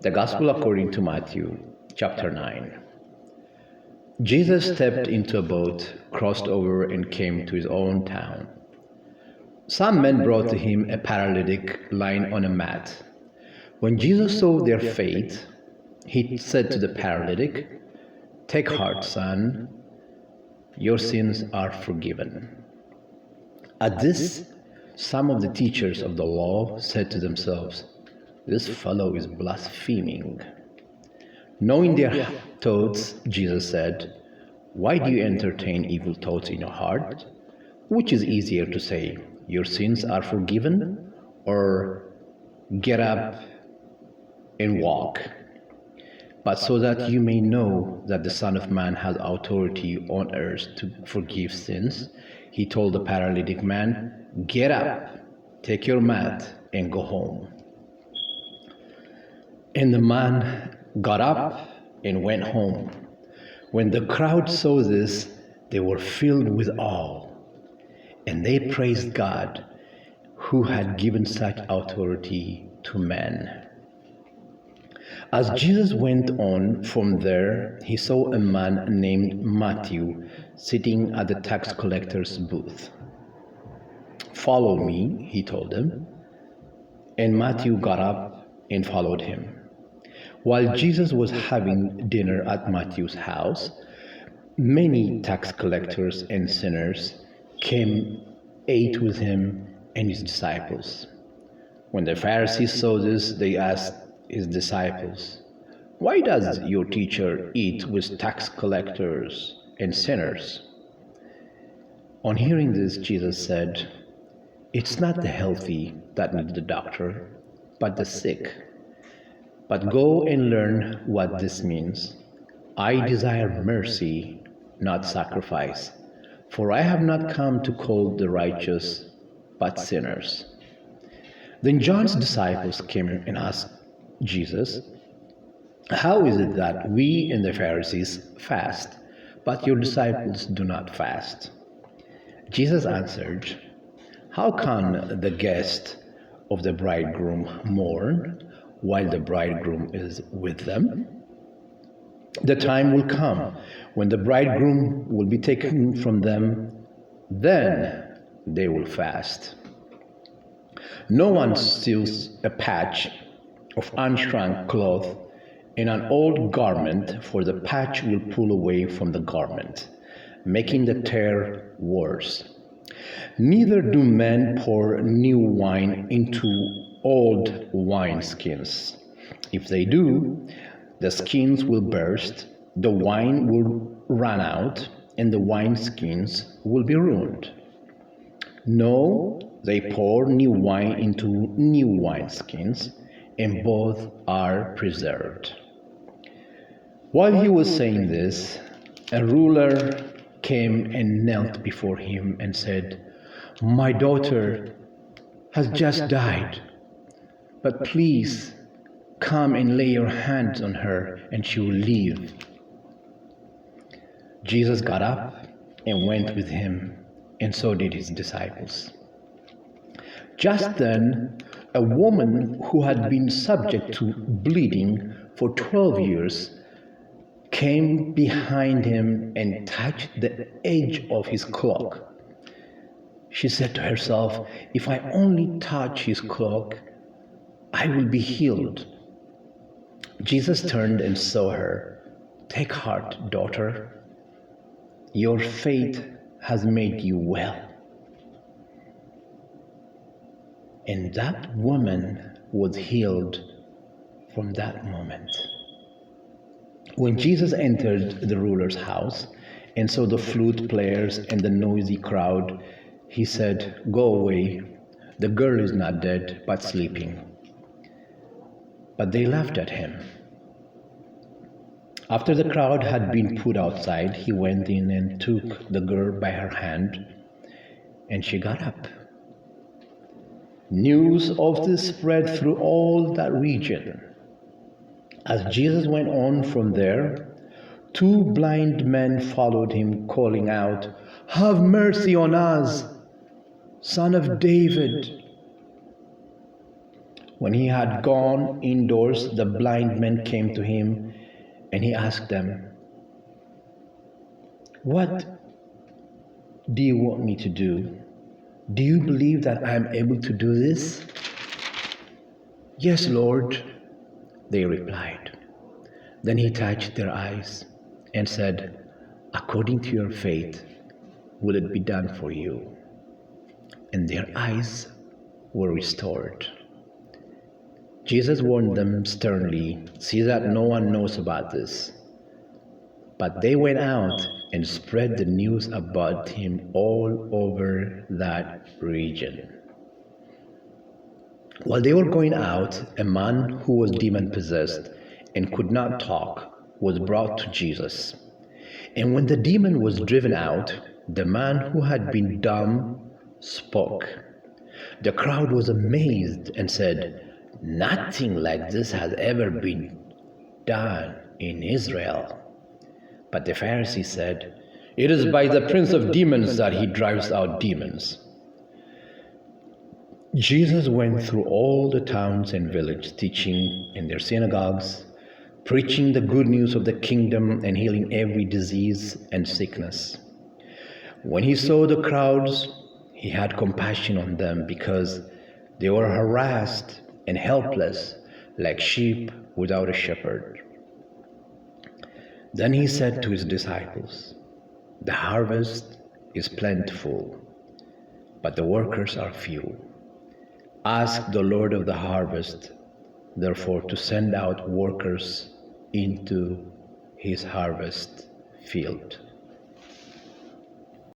The Gospel according to Matthew, chapter 9. Jesus stepped into a boat, crossed over, and came to his own town. Some men brought to him a paralytic lying on a mat. When Jesus saw their faith, he said to the paralytic, "Take heart, son, your sins are forgiven." At this, some of the teachers of the law said to themselves, "This fellow is blaspheming." Knowing their thoughts, Jesus said, "Why do you entertain evil thoughts in your heart? Which is easier to say, 'Your sins are forgiven,' or 'Get up and walk'? But so that you may know that the Son of Man has authority on earth to forgive sins, he told the paralytic man, 'Get up, take your mat, and go home.' And the man got up and went home. When the crowd saw this, they were filled with awe, and they praised God, who had given such authority to men. As Jesus went on from there, he saw a man named Mathew sitting at the tax collector's booth. "Follow me," he told him. And Mathew got up and followed him. While Jesus was having dinner at Matthew's house, many tax collectors and sinners came, ate with him and his disciples. When the Pharisees saw this, they asked his disciples, "Why does your teacher eat with tax collectors and sinners?" On hearing this, Jesus said, "It's not the healthy that need the doctor, but the sick. But go and learn what this means. I desire mercy, not sacrifice, for I have not come to call the righteous, but sinners." Then John's disciples came and asked Jesus, "How is it that we and the Pharisees fast, but your disciples do not fast?" Jesus answered, "How can the guests of the bridegroom mourn while the bridegroom is with them? The time will come when the bridegroom will be taken from them, then they will fast. No one steals a patch of unshrunk cloth in an old garment, for the patch will pull away from the garment, making the tear worse. Neither do men pour new wine into old wineskins. If they do, the skins will burst, the wine will run out, and the wineskins will be ruined. No, they pour new wine into new wineskins, and both are preserved." While he was saying this, a ruler came and knelt before him and said, "My daughter has just died, but please come and lay your hands on her and she will live." Jesus got up and went with him, and so did his disciples. Just then, a woman who had been subject to bleeding for 12 years came behind him and touched the edge of his cloak. She said to herself, "If I only touch his cloak, I will be healed." Jesus turned and saw her. "Take heart, daughter. Your faith has made you well." And that woman was healed from that moment. When Jesus entered the ruler's house and saw the flute players and the noisy crowd, he said, "Go away. The girl is not dead, but sleeping." But they laughed at him. After the crowd had been put outside, he went in and took the girl by her hand, and she got up. News of this spread through all that region. As Jesus went on from there, 2 blind men followed him, calling out, "Have mercy on us, Son of David." When he had gone indoors, the blind men came to him, and he asked them, "What do you want me to do? Do you believe that I am able to do this?" "Yes, Lord," they replied. Then he touched their eyes and said, "According to your faith, will it be done for you?" And their eyes were restored. Jesus warned them sternly, "See that no one knows about this." But they went out and spread the news about him all over that region. While they were going out, a man who was demon-possessed and could not talk was brought to Jesus. And when the demon was driven out, the man who had been dumb spoke. The crowd was amazed and said, "Nothing like this has ever been done in Israel." But the Pharisees said, "It is by the prince of demons that he drives out demons." Jesus went through all the towns and villages, teaching in their synagogues, preaching the good news of the kingdom and healing every disease and sickness. When he saw the crowds, he had compassion on them because they were harassed and helpless like sheep without a shepherd. Then he said to his disciples, "The harvest is plentiful, but the workers are few. Ask the Lord of the harvest, therefore, to send out workers into his harvest field."